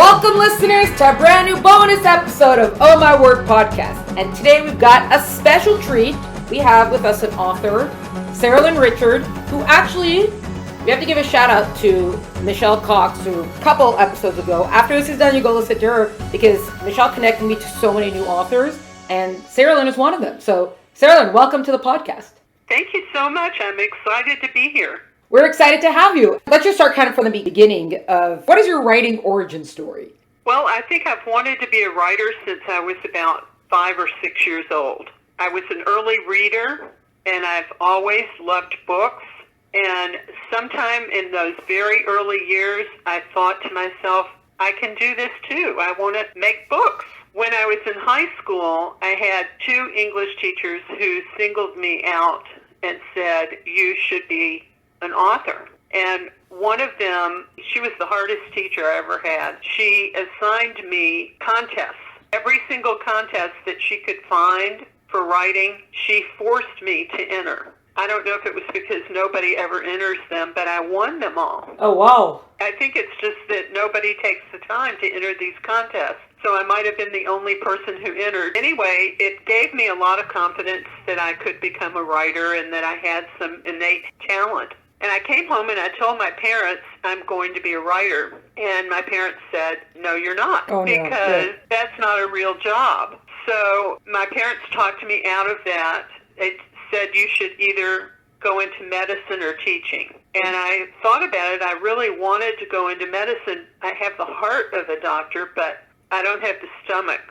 Welcome, listeners, to a brand new bonus episode of Oh My Word podcast. And today we've got a special treat. We have with us an author, Saralyn Richard, who actually, we have to give a shout out to Michelle Cox, who a couple episodes ago, after this is done, you go listen to her, because Michelle connected me to so many new authors, and Saralyn is one of them. So, Saralyn, welcome to the podcast. Thank you so much. I'm excited to be here. We're excited to have you. Let's just start kind of from the beginning of, what is your writing origin story? Well, I think I've wanted to be a writer since I was about 5 or 6 years old. I was an early reader, and I've always loved books. And sometime in those very early years, I thought to myself, I can do this too. I want to make books. When I was in high school, I had 2 English teachers who singled me out and said, you should be an author. And one of them, she was the hardest teacher I ever had. She assigned me contests. Every single contest that she could find for writing, she forced me to enter. I don't know if it was because nobody ever enters them, but I won them all. Oh, wow. I think it's just that nobody takes the time to enter these contests. So I might have been the only person who entered. Anyway, it gave me a lot of confidence that I could become a writer and that I had some innate talent. And I came home and I told my parents, I'm going to be a writer. And my parents said, no, you're not, because that's not a real job. So my parents talked me out of that. They said you should either go into medicine or teaching. And I thought about it. I really wanted to go into medicine. I have the heart of a doctor, but I don't have the stomach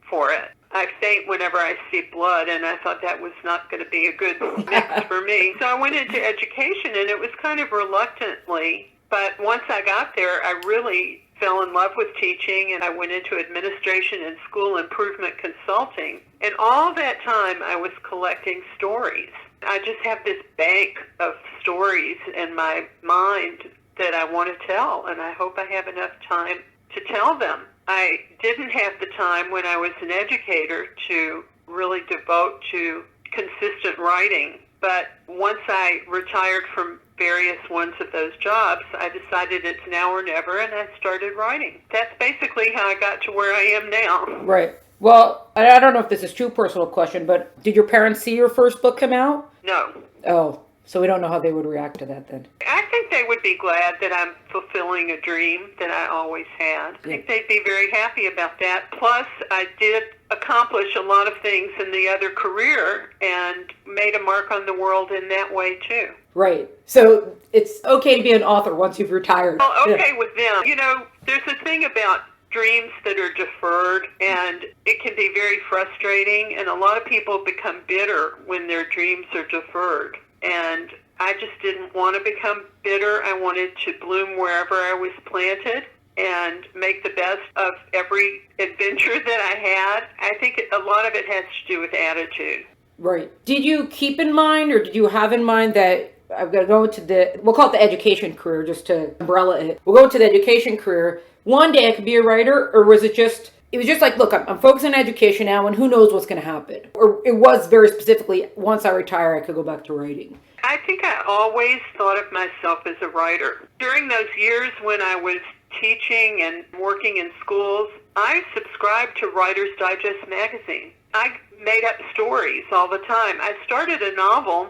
for it. I faint whenever I see blood, and I thought that was not going to be a good mix for me. So I went into education, and it was kind of reluctantly. But once I got there, I really fell in love with teaching, and I went into administration and school improvement consulting. And all that time, I was collecting stories. I just have this bank of stories in my mind that I want to tell, and I hope I have enough time to tell them. I didn't have the time when I was an educator to really devote to consistent writing, but once I retired from various ones of those jobs, I decided it's now or never, and I started writing. That's basically how I got to where I am now. Right. Well, I don't know if this is too personal question, but did your parents see your first book come out? No. Oh, so we don't know how they would react to that then. I think they would be glad that I'm fulfilling a dream that I always had. I think they'd be very happy about that. Plus, I did accomplish a lot of things in the other career and made a mark on the world in that way too. Right. So it's okay to be an author once you've retired. Well, okay with them. You know, there's a thing about dreams that are deferred, and it can be very frustrating, and a lot of people become bitter when their dreams are deferred. And I just didn't want to become bitter. I wanted to bloom wherever I was planted and make the best of every adventure that I had. I think a lot of it has to do with attitude. Right. Did you keep in mind, or did you have in mind that I'm going to go into we'll call it the education career just to umbrella it. We'll go into the education career. One day I could be a writer, or was it just like, look, I'm focusing on education now, and who knows what's going to happen? Or it was very specifically, once I retire, I could go back to writing. I think I always thought of myself as a writer. During those years when I was teaching and working in schools, I subscribed to Writer's Digest magazine. I made up stories all the time. I started a novel,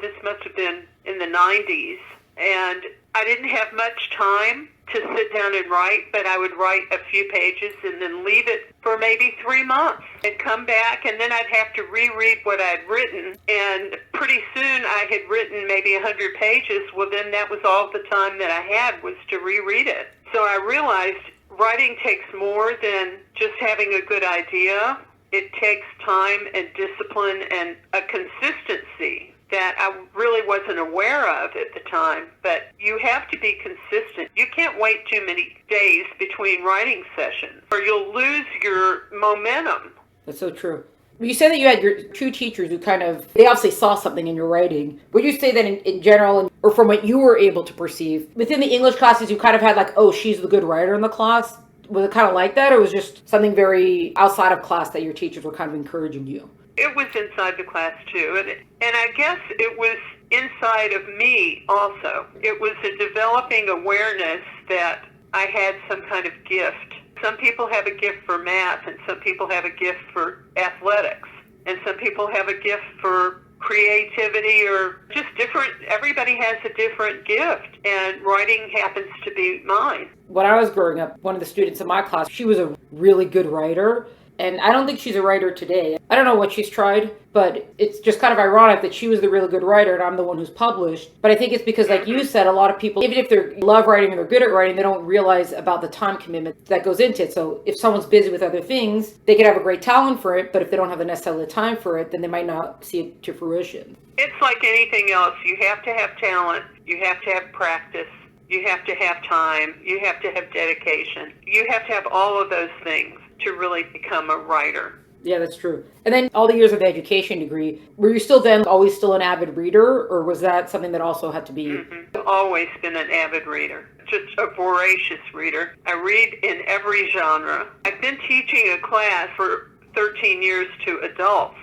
this must have been in the 90s, and I didn't have much time to sit down and write, but I would write a few pages and then leave it for maybe 3 months and come back, and then I'd have to reread what I'd written, and pretty soon I had written maybe 100 pages. Well, then that was all the time that I had was to reread it. So I realized writing takes more than just having a good idea. It takes time and discipline and a consistency that I really wasn't aware of at the time, but you have to be consistent. You can't wait too many days between writing sessions, or you'll lose your momentum. That's so true. You said that you had your 2 teachers who they obviously saw something in your writing. Would you say that in general, or from what you were able to perceive, within the English classes, you kind of had like, oh, she's the good writer in the class? Was it kind of like that, or was it just something very outside of class that your teachers were kind of encouraging you? It was inside the class, too. And I guess it was inside of me also. It was a developing awareness that I had some kind of gift Some people have a gift for math, and some people have a gift for athletics, and some people have a gift for creativity or just different. Everybody has a different gift, and writing happens to be mine. When I was growing up, one of the students in my class, she was a really good writer. And I don't think she's a writer today. I don't know what she's tried, but it's just kind of ironic that she was the really good writer and I'm the one who's published. But I think it's because, like you said, a lot of people, even if they love writing and they're good at writing, they don't realize about the time commitment that goes into it. So if someone's busy with other things, they could have a great talent for it, but if they don't have necessarily the time for it, then they might not see it to fruition. It's like anything else. You have to have talent. You have to have practice. You have to have time. You have to have dedication. You have to have all of those things to really become a writer. Yeah, that's true. And then all the years of the education degree, were you still then always still an avid reader, or was that something that also had to be? I've always been an avid reader, just a voracious reader. I read in every genre. I've been teaching a class for 13 years to adults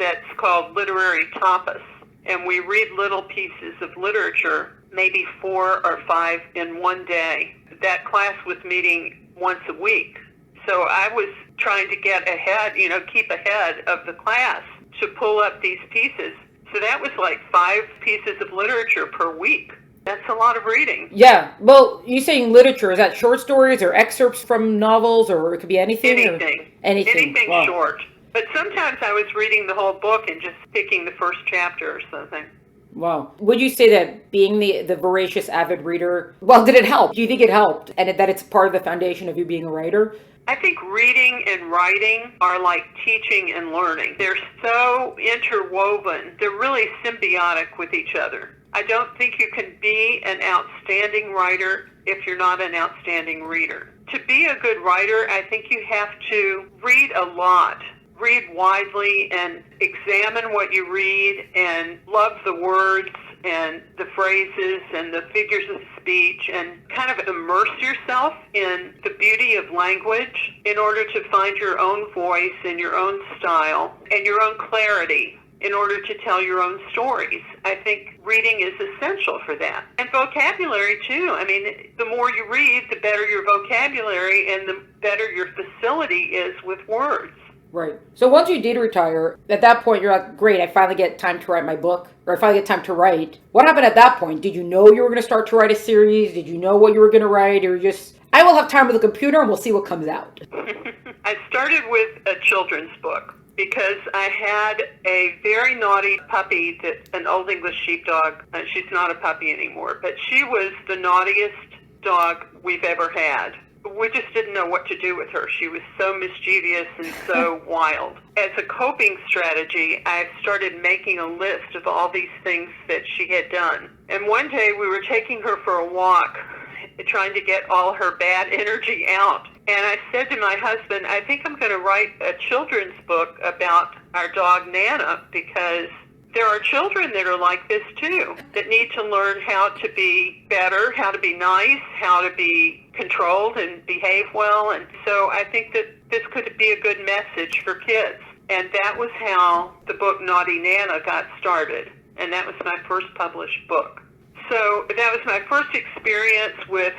that's called Literary Tapas, and we read little pieces of literature, maybe 4 or 5 in one day. That class was meeting once a week. So I was trying to get ahead, keep ahead of the class to pull up these pieces. So that was like 5 pieces of literature per week. That's a lot of reading. Yeah. Well, you saying literature, is that short stories or excerpts from novels, or it could be anything? Anything Wow. Short. But sometimes I was reading the whole book and just picking the first chapter or something. Wow. Would you say that being the voracious avid reader, did it help? Do you think it helped? And that it's part of the foundation of you being a writer? I think reading and writing are like teaching and learning. They're so interwoven. They're really symbiotic with each other. I don't think you can be an outstanding writer if you're not an outstanding reader. To be a good writer, I think you have to read a lot. Read widely and examine what you read and love the words and the phrases and the figures of speech and kind of immerse yourself in the beauty of language in order to find your own voice and your own style and your own clarity in order to tell your own stories. I think reading is essential for that. And vocabulary too. I mean, the more you read, the better your vocabulary and the better your facility is with words. Right. So once you did retire, at that point you're like, great, I finally get time to write my book, or I finally get time to write. What happened at that point? Did you know you were going to start to write a series? Did you know what you were going to write? Or just, I will have time with the computer and we'll see what comes out? I started with a children's book because I had a very naughty puppy, an Old English sheepdog. She's not a puppy anymore, but she was the naughtiest dog we've ever had. We just didn't know what to do with her. She was so mischievous and so wild. As a coping strategy, I started making a list of all these things that she had done. And one day we were taking her for a walk, trying to get all her bad energy out. And I said to my husband, I think I'm going to write a children's book about our dog Nana, because there are children that are like this too, that need to learn how to be better, how to be nice, how to be controlled and behave well. And so I think that this could be a good message for kids. And that was how the book Naughty Nana got started. And that was my first published book. So that was my first experience with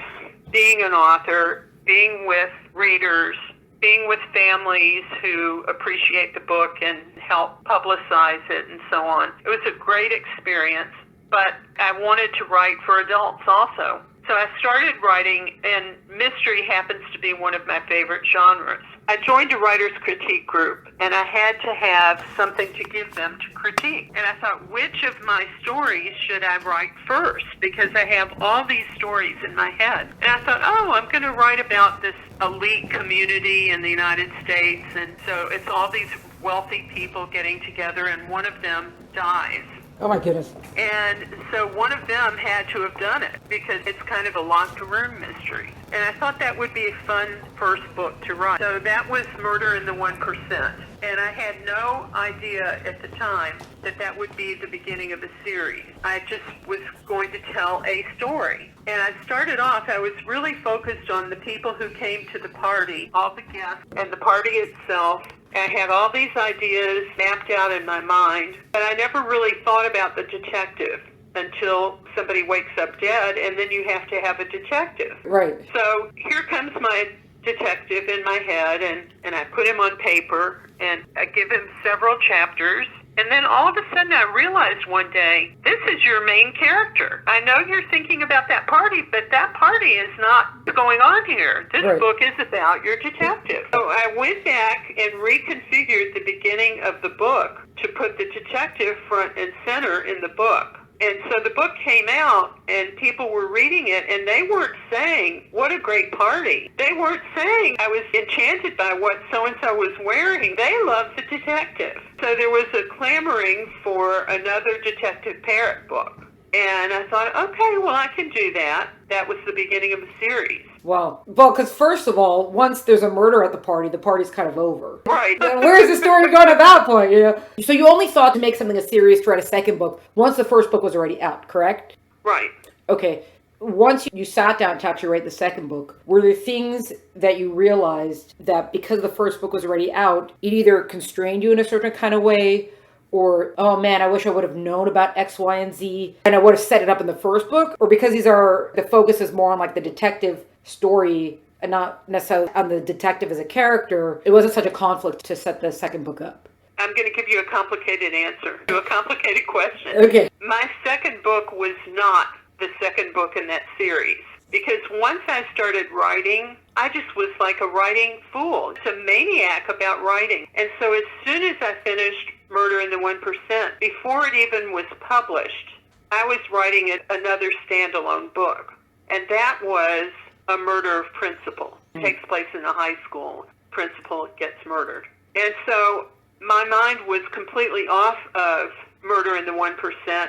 being an author, being with readers, being with families who appreciate the book and help publicize it and so on. It was a great experience, but I wanted to write for adults also. So I started writing, and mystery happens to be one of my favorite genres. I joined a writer's critique group, and I had to have something to give them to critique. And I thought, which of my stories should I write first? Because I have all these stories in my head. And I thought, I'm going to write about this elite community in the United States. And so it's all these wealthy people getting together, and one of them dies. Oh my goodness. And so one of them had to have done it because it's kind of a locked room mystery. And I thought that would be a fun first book to write. So that was Murder in the 1%. And I had no idea at the time that that would be the beginning of a series. I just was going to tell a story. And I started off, I was really focused on the people who came to the party, all the guests, and the party itself. I had all these ideas mapped out in my mind, but I never really thought about the detective until somebody wakes up dead, and then you have to have a detective. Right. So here comes my detective in my head, and I put him on paper, and I give him several chapters. And then all of a sudden I realized one day, this is your main character. I know you're thinking about that party, but that party is not going on here. This book is about your detective. So I went back and reconfigured the beginning of the book to put the detective front and center in the book. And so the book came out, and people were reading it, and they weren't saying, what a great party. They weren't saying, I was enchanted by what so-and-so was wearing. They loved the detective. So there was a clamoring for another Detective Parrot book. And I thought, okay, well, I can do that. That was the beginning of the series. Wow. Well, because first of all, once there's a murder at the party's kind of over. Right. Where's the story going at that point? You know? So you only thought to make something a series to write a second book once the first book was already out, correct? Right. Okay. Once you sat down to actually write the second book, were there things that you realized that because the first book was already out, it either constrained you in a certain kind of way, or, oh man, I wish I would have known about X, Y, and Z, and I would have set it up in the first book? Or because the focus is more on like the detective story and not necessarily on the detective as a character, it wasn't such a conflict to set the second book up? I'm going to give you a complicated answer to a complicated question. Okay. My second book was not the second book in that series, because once I started writing, I just was like a writing fool. It's a maniac about writing. And so as soon as I finished Murder in the 1%, before it even was published, I was writing another standalone book. And that was A Murder of Principal. It takes place in a high school. Principal gets murdered. And so my mind was completely off of Murder in the 1%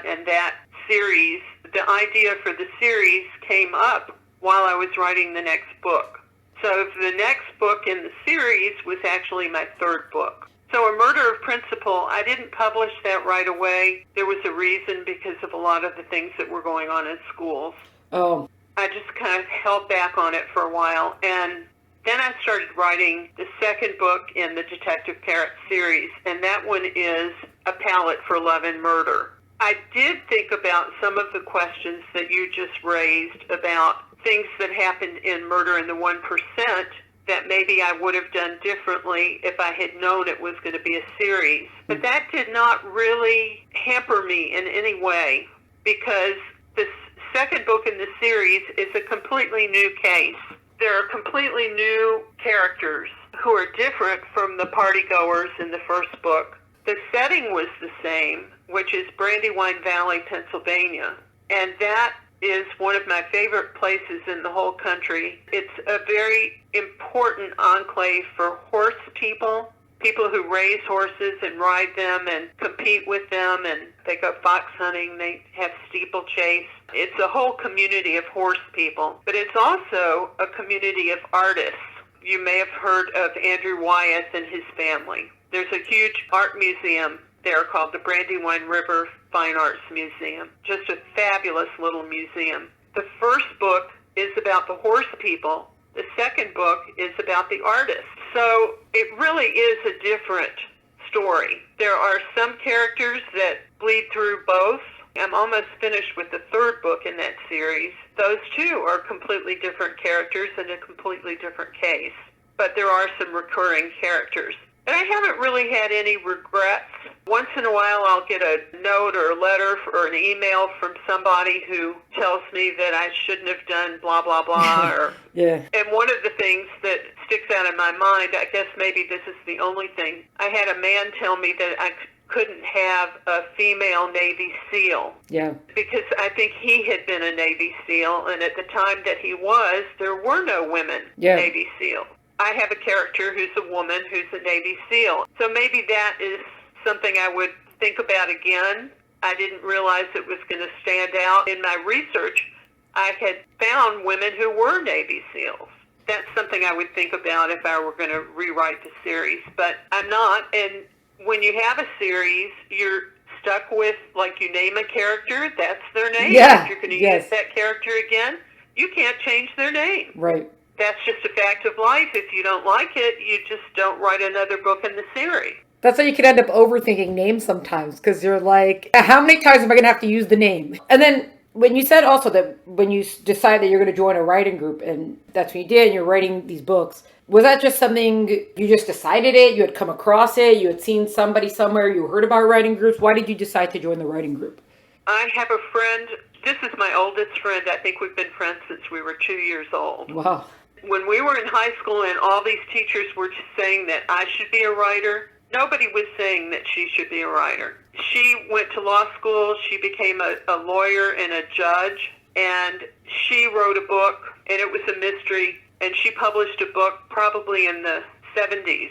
and that series. The idea for the series came up while I was writing the next book. So the next book in the series was actually my third book. So A Murder of Principal, I didn't publish that right away. There was a reason, because of a lot of the things that were going on in schools. Oh. I just kind of held back on it for a while. And then I started writing the second book in the Detective Parrot series, and that one is A Palette for Love and Murder. I did think about some of the questions that you just raised about things that happened in Murder in the 1% that maybe I would have done differently if I had known it was going to be a series. But that did not really hamper me in any way, because the second book in the series is a completely new case. There are completely new characters who are different from the partygoers in the first book. The setting was the same, which is Brandywine Valley, Pennsylvania. And that is one of my favorite places in the whole country. It's a very important enclave for horse people who raise horses and ride them and compete with them, and they go fox hunting, they have steeplechase. It's a whole community of horse people, but it's also a community of artists. You may have heard of Andrew Wyeth and his family. There's a huge art museum there called the Brandywine River Fine Arts Museum. Just a fabulous little museum. The first book is about the horse people. The second book is about the artists. So it really is a different story. There are some characters that bleed through both. I'm almost finished with the third book in that series. Those two are completely different characters and a completely different case. But there are some recurring characters. And I haven't really had any regrets. Once in a while I'll get a note or a letter or an email from somebody who tells me that I shouldn't have done blah, blah, blah. Or, yeah. And one of the things that sticks out in my mind, I guess maybe this is the only thing, I had a man tell me that I couldn't have a female Navy SEAL. Yeah. Because I think he had been a Navy SEAL, and at the time that he was, there were no women Navy SEAL. I have a character who's a woman who's a Navy SEAL. So maybe that is something I would think about again. I didn't realize it was going to stand out. In my research, I had found women who were Navy SEALs. That's something I would think about if I were going to rewrite the series. But I'm not. And when you have a series, you're stuck with, like, you name a character, that's their name. Yeah. If you're going to use that character again, you can't change their name. Right. That's just a fact of life. If you don't like it, you just don't write another book in the series. That's how you can end up overthinking names sometimes, because you're like, how many times am I going to have to use the name? And then When you said also that when you decided that you're going to join a writing group, and that's when you did, and you're writing these books, was that just something you just decided it? You had come across it? You had seen somebody somewhere? You heard about writing groups? Why did you decide to join the writing group? I have a friend. This is my oldest friend. I think we've been friends since we were 2 years old. Wow. When we were in high school and all these teachers were saying that I should be a writer, nobody was saying that she should be a writer. She went to law school. She became a lawyer and a judge, and she wrote a book, and it was a mystery, and she published a book probably in the 70s,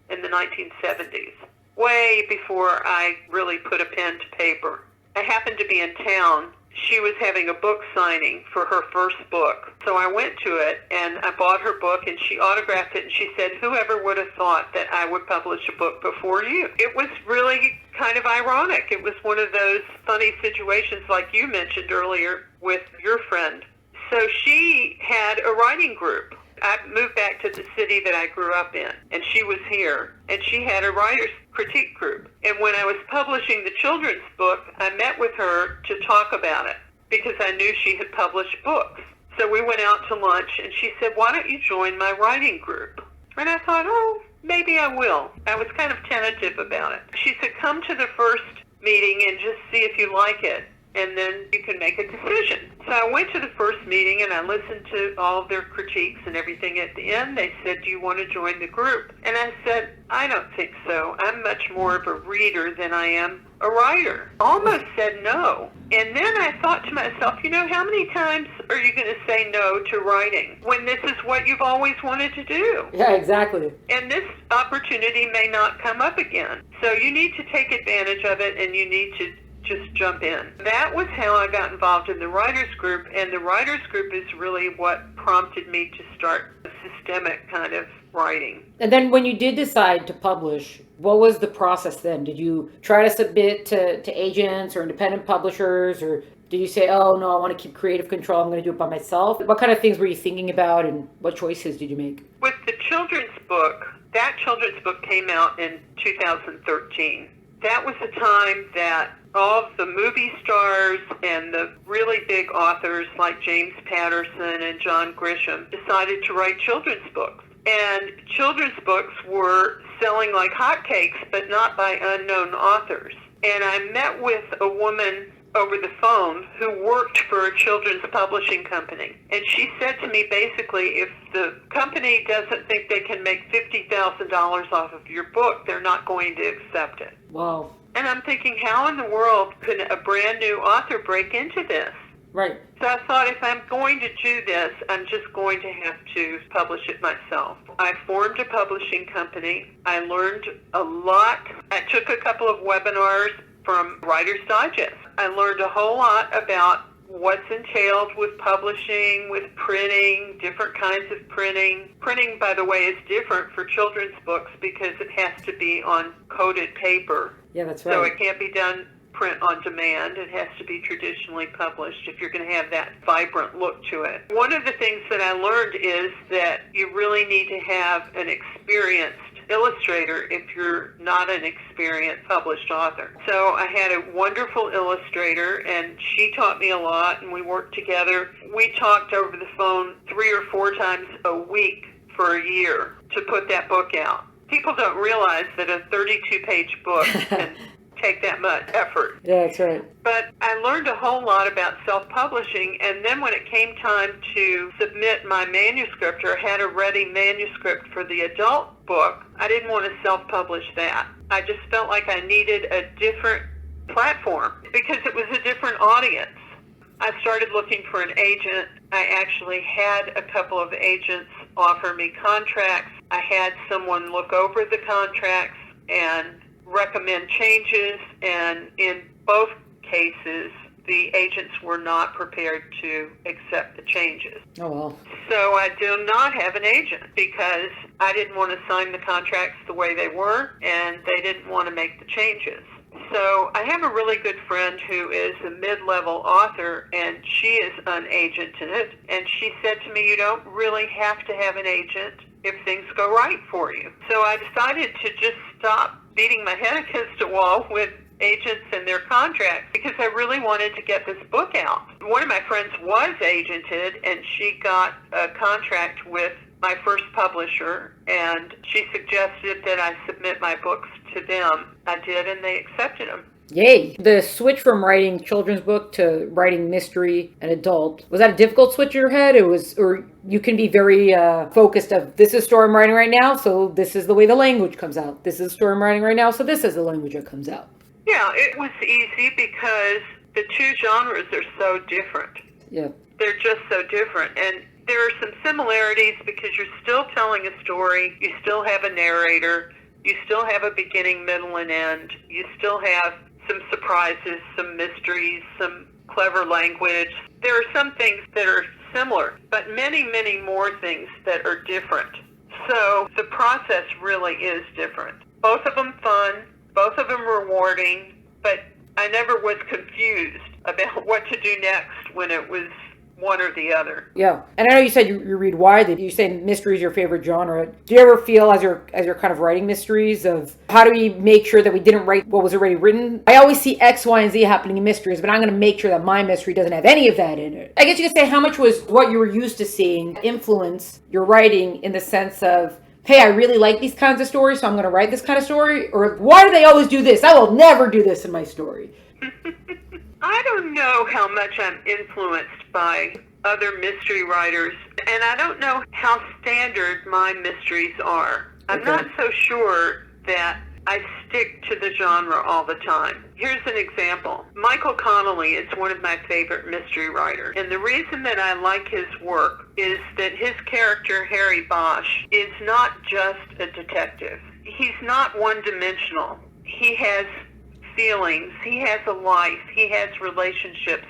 in the 1970s, way before I really put a pen to paper. I happened to be in town. She was having a book signing for her first book. So I went to it, and I bought her book, and she autographed it, and she said, "Whoever would have thought that I would publish a book before you?" It was really kind of ironic. It was one of those funny situations like you mentioned earlier with your friend. So she had a writing group. I moved back to the city that I grew up in, and she was here, and she had a writer's critique group. And when I was publishing the children's book, I met with her to talk about it because I knew she had published books. So we went out to lunch, and she said, "Why don't you join my writing group?" And I thought, oh, maybe I will. I was kind of tentative about it. She said, "Come to the first meeting and just see if you like it, and then you can make a decision." So I went to the first meeting, and I listened to all of their critiques and everything. At the end, they said, "Do you want to join the group?" And I said, "I don't think so. I'm much more of a reader than I am a writer." Almost said no. And then I thought to myself, how many times are you going to say no to writing when this is what you've always wanted to do? Yeah, exactly. And this opportunity may not come up again. So you need to take advantage of it, and you need to just jump in. That was how I got involved in the writers group, and the writers group is really what prompted me to start a systemic kind of writing. And then when you did decide to publish, what was the process then? Did you try to submit to agents or independent publishers, or did you say, "Oh no, I want to keep creative control, I'm going to do it by myself"? What kind of things were you thinking about, and what choices did you make? With the children's book, that children's book came out in 2013. That was the time that all of the movie stars and the really big authors like James Patterson and John Grisham decided to write children's books. And children's books were selling like hotcakes, but not by unknown authors. And I met with a woman over the phone who worked for a children's publishing company. And she said to me, basically, if the company doesn't think they can make $50,000 off of your book, they're not going to accept it. Wow. And I'm thinking, how in the world could a brand new author break into this? Right. So I thought, if I'm going to do this, I'm just going to have to publish it myself. I formed a publishing company. I learned a lot. I took a couple of webinars from Writer's Digest. I learned a whole lot about what's entailed with publishing, with printing, different kinds of printing. Printing, by the way, is different for children's books because it has to be on coated paper. Yeah, that's right. So it can't be done print on demand. It has to be traditionally published if you're going to have that vibrant look to it. One of the things that I learned is that you really need to have an experienced illustrator if you're not an experienced published author. So I had a wonderful illustrator, and she taught me a lot, and we worked together. We talked over the phone 3 or 4 times a week for a year to put that book out. People don't realize that a 32-page book can take that much effort. Yeah, that's right. But I learned a whole lot about self-publishing, and then when it came time to submit my manuscript, or had a ready manuscript for the adult book, I didn't want to self-publish that. I just felt like I needed a different platform because it was a different audience. I started looking for an agent. I actually had a couple of agents offer me contracts. I had someone look over the contracts and recommend changes, and in both cases, the agents were not prepared to accept the changes. Oh, well. So I do not have an agent because I didn't want to sign the contracts the way they were, and they didn't want to make the changes. So I have a really good friend who is a mid-level author, and she is unagented, and she said to me, "You don't really have to have an agent if things go right for you." So I decided to just stop beating my head against a wall with agents and their contracts because I really wanted to get this book out. One of my friends was agented, and she got a contract with my first publisher, and she suggested that I submit my books to them. I did, and they accepted them. Yay! The switch from writing children's book to writing mystery and adult, was that a difficult switch in your head? Or you can be very focused of, this is the story I'm writing right now, so this is the way the language comes out. This is the story I'm writing right now, so this is the language that comes out. Yeah, it was easy because the two genres are so different. Yeah. They're just so different. And there are some similarities because you're still telling a story, you still have a narrator, you still have a beginning, middle, and end. You still have some surprises, some mysteries, some clever language. There are some things that are similar, but many, many more things that are different. So the process really is different. Both of them fun, both of them rewarding, but I never was confused about what to do next when it was one or the other. Yeah. And I know you said you read widely. You say mystery is your favorite genre. Do you ever feel as you're kind of writing mysteries of how do we make sure that we didn't write what was already written? I always see X, Y, and Z happening in mysteries, but I'm going to make sure that my mystery doesn't have any of that in it. I guess you could say how much was what you were used to seeing influence your writing in the sense of, hey, I really like these kinds of stories, so I'm going to write this kind of story? Or why do they always do this? I will never do this in my story. I don't know how much I'm influenced by other mystery writers, and I don't know how standard my mysteries are. I'm not so sure that I stick to the genre all the time. Here's an example. Michael Connelly is one of my favorite mystery writers, and the reason that I like his work is that his character, Harry Bosch, is not just a detective. He's not one-dimensional. He has feelings, he has a life, he has relationships.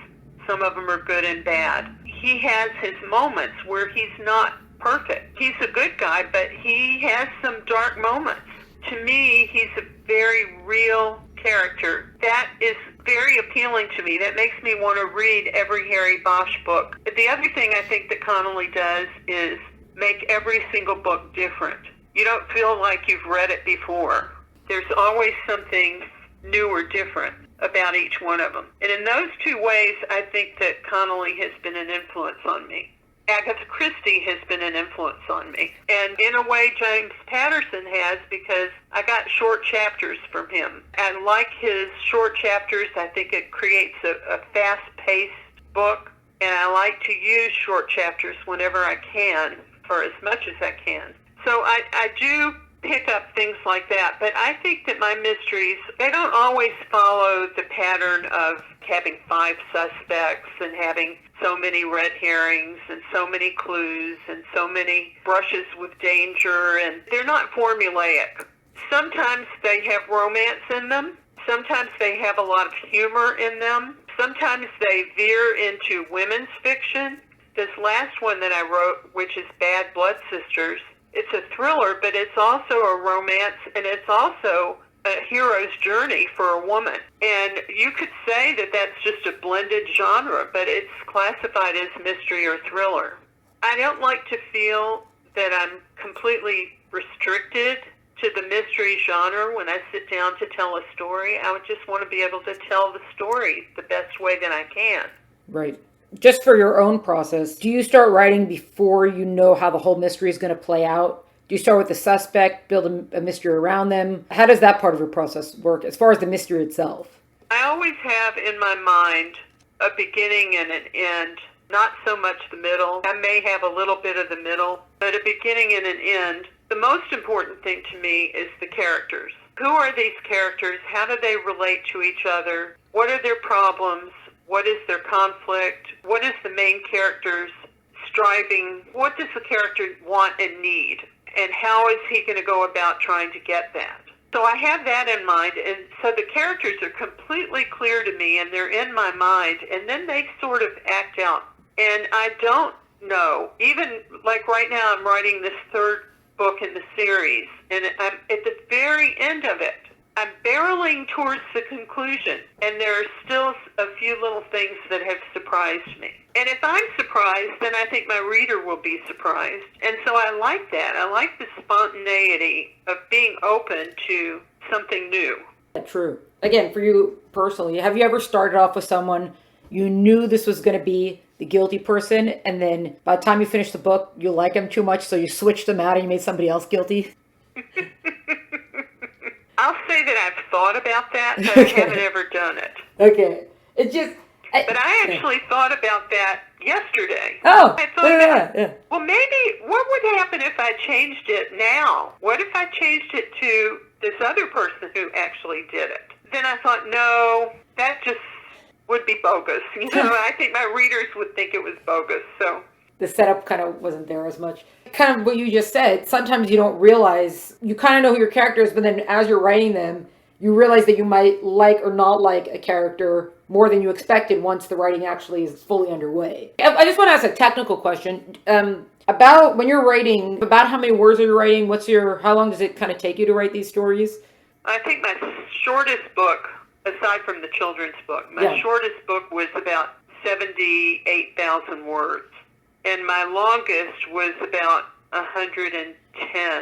Some of them are good and bad. He has his moments where he's not perfect. He's a good guy, but he has some dark moments. To me, he's a very real character. That is very appealing to me. That makes me want to read every Harry Bosch book. But the other thing I think that Connelly does is make every single book different. You don't feel like you've read it before. There's always something new or different about each one of them. And in those two ways, I think that Connelly has been an influence on me. Agatha Christie has been an influence on me. And in a way, James Patterson has, because I got short chapters from him. I like his short chapters. I think it creates a fast-paced book. And I like to use short chapters whenever I can, for as much as I can. So I do pick up things like that, but I think that my mysteries, they don't always follow the pattern of having 5 suspects and having so many red herrings and so many clues and so many brushes with danger, and they're not formulaic. Sometimes they have romance in them. Sometimes they have a lot of humor in them. Sometimes they veer into women's fiction. This last one that I wrote, which is Bad Blood Sisters, it's a thriller, but it's also a romance, and it's also a hero's journey for a woman. And you could say that that's just a blended genre, but it's classified as mystery or thriller. I don't like to feel that I'm completely restricted to the mystery genre when I sit down to tell a story. I would just want to be able to tell the story the best way that I can. Right. Just for your own process, do you start writing before you know how the whole mystery is going to play out? Do you start with the suspect, build a mystery around them? How does that part of your process work as far as the mystery itself? I always have in my mind a beginning and an end, not so much the middle. I may have a little bit of the middle, but a beginning and an end. The most important thing to me is the characters. Who are these characters? How do they relate to each other? What are their problems? What is their conflict? What is the main character's striving? What does the character want and need? And how is he going to go about trying to get that? So I have that in mind, and so the characters are completely clear to me, and they're in my mind, and then they sort of act out. And I don't know, even like right now I'm writing this 3rd book in the series, and I'm at the very end of it. I'm barreling towards the conclusion, and there are still a few little things that have surprised me. And if I'm surprised, then I think my reader will be surprised. And so I like that. I like the spontaneity of being open to something new. True. again, for you personally, have you ever started off with someone you knew this was going to be the guilty person, and then by the time you finish the book, you like them too much, so you switched them out and you made somebody else guilty? I'll say that I've thought about that, but I haven't ever done it. Okay. It just... But I actually thought about that yesterday. Oh, I thought yeah. well, maybe what would happen if I changed it now? What if I changed it to this other person who actually did it? Then I thought, no, that just would be bogus. I think my readers would think it was bogus. So the setup kind of wasn't there as much. Kind of what you just said, sometimes you don't realize, you kind of know who your character is, but then as you're writing them, you realize that you might like or not like a character more than you expected once the writing actually is fully underway. I just want to ask a technical question. About when you're writing, about how many words are you writing? How long does it kind of take you to write these stories? I think my shortest book, aside from the children's book, shortest book was about 78,000 words. And my longest was about 110,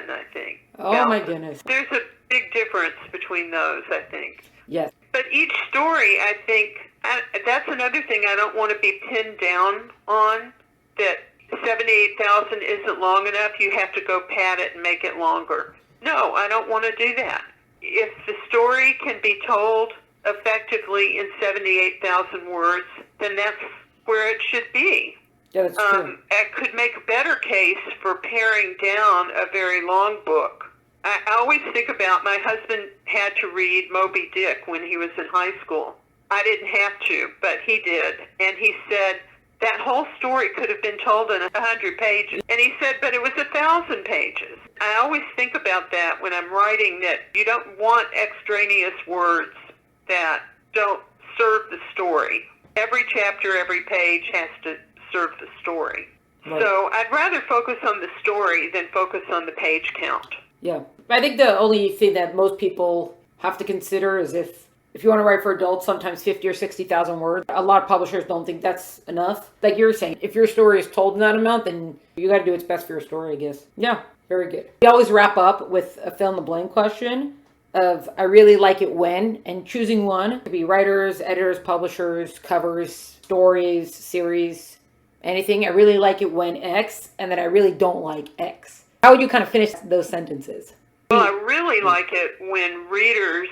I think. Oh, my goodness. There's a big difference between those, I think. Yes. But each story, I think, that's another thing I don't want to be pinned down on, that 78,000 isn't long enough, you have to go pad it and make it longer. No, I don't want to do that. If the story can be told effectively in 78,000 words, then that's where it should be. Yeah, that's true. I could make a better case for paring down a very long book. I always think about, my husband had to read Moby Dick when he was in high school. I didn't have to, but he did. And he said, that whole story could have been told in 100 pages. And he said, but it was 1,000 pages. I always think about that when I'm writing, that you don't want extraneous words that don't serve the story. Every chapter, every page has to serve the story. Right. So I'd rather focus on the story than focus on the page count. Yeah. I think the only thing that most people have to consider is if you want to write for adults, sometimes 50 or 60,000 words. A lot of publishers don't think that's enough. Like you're saying, if your story is told in that amount, then you got to do what's best for your story, I guess. Yeah, very good. We always wrap up with a fill in the blank question of, I really like it when, and choosing one. It could be writers, editors, publishers, covers, stories, series, anything. I really like it when X, and then I really don't like X. How would you kind of finish those sentences? Well, I really like it when readers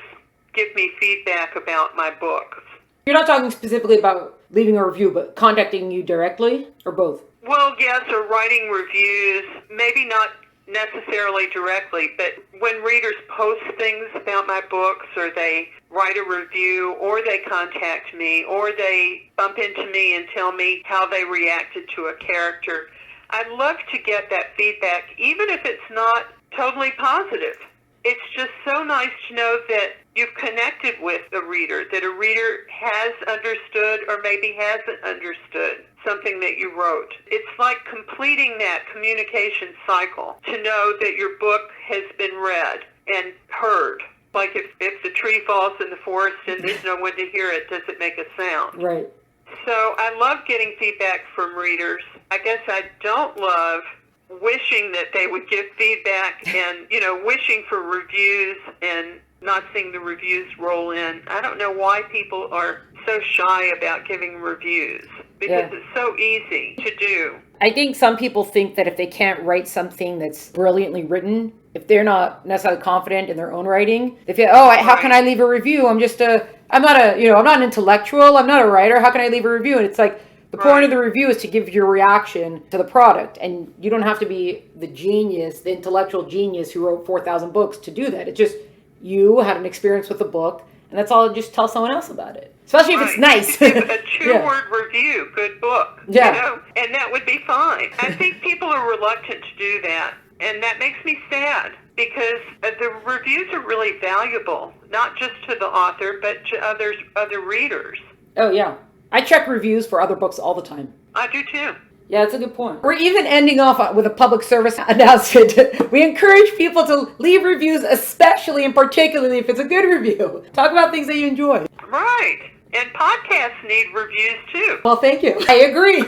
give me feedback about my books. You're not talking specifically about leaving a review, but contacting you directly, or both? Well, yes, or writing reviews, maybe not necessarily directly, but when readers post things about my books, or they write a review, or they contact me, or they bump into me and tell me how they reacted to a character, I'd love to get that feedback, even if it's not totally positive. It's just so nice to know that you've connected with a reader, that a reader has understood or maybe hasn't understood something that you wrote. It's like completing that communication cycle to know that your book has been read and heard. Like if the tree falls in the forest and there's no one to hear it, does it make a sound? Right. So I love getting feedback from readers. I guess I don't love wishing that they would give feedback and, wishing for reviews and not seeing the reviews roll in. I don't know why people are so shy about giving reviews, because it's so easy to do. I think some people think that if they can't write something that's brilliantly written, if they're not necessarily confident in their own writing, they feel, how can I leave a review? I'm not an intellectual. I'm not a writer. How can I leave a review? And it's like, the point of the review is to give your reaction to the product. And you don't have to be the genius, the intellectual genius who wrote 4,000 books to do that. It's just, you had an experience with the book, and that's all. Just tell someone else about it. Especially if it's nice. A 2-word review, good book. Yeah. And that would be fine. I think people are reluctant to do that. And that makes me sad, because the reviews are really valuable, not just to the author, but to other readers. Oh, yeah. I check reviews for other books all the time. I do too. Yeah, that's a good point. We're even ending off with a public service announcement. We encourage people to leave reviews, especially and particularly if it's a good review. Talk about things that you enjoy. Right. And podcasts need reviews too. Well, thank you. I agree.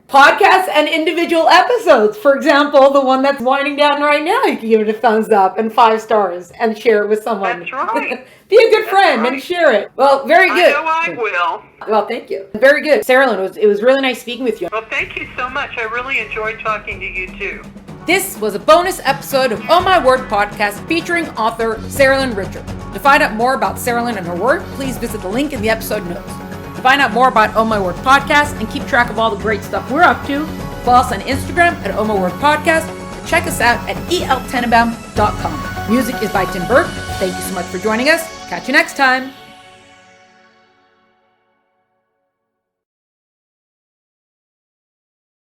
Podcasts and individual episodes. For example, the one that's winding down right now, you can give it a thumbs up and 5 stars and share it with someone. That's right. Be a good friend and share it. Well, very good. I know I will. Well, thank you. Very good. Saralyn, it was really nice speaking with you. Well, thank you so much. I really enjoyed talking to you, too. This was a bonus episode of Oh My Word podcast featuring author Saralyn Richard. To find out more about Saralyn and her work, please visit the link in the episode notes. To find out more about Oh My Word podcast and keep track of all the great stuff we're up to, follow us on Instagram at Oh My Word podcast. Check us out at eltenenbaum.com. Music is by Tim Burke. Thank you so much for joining us. Catch you next time.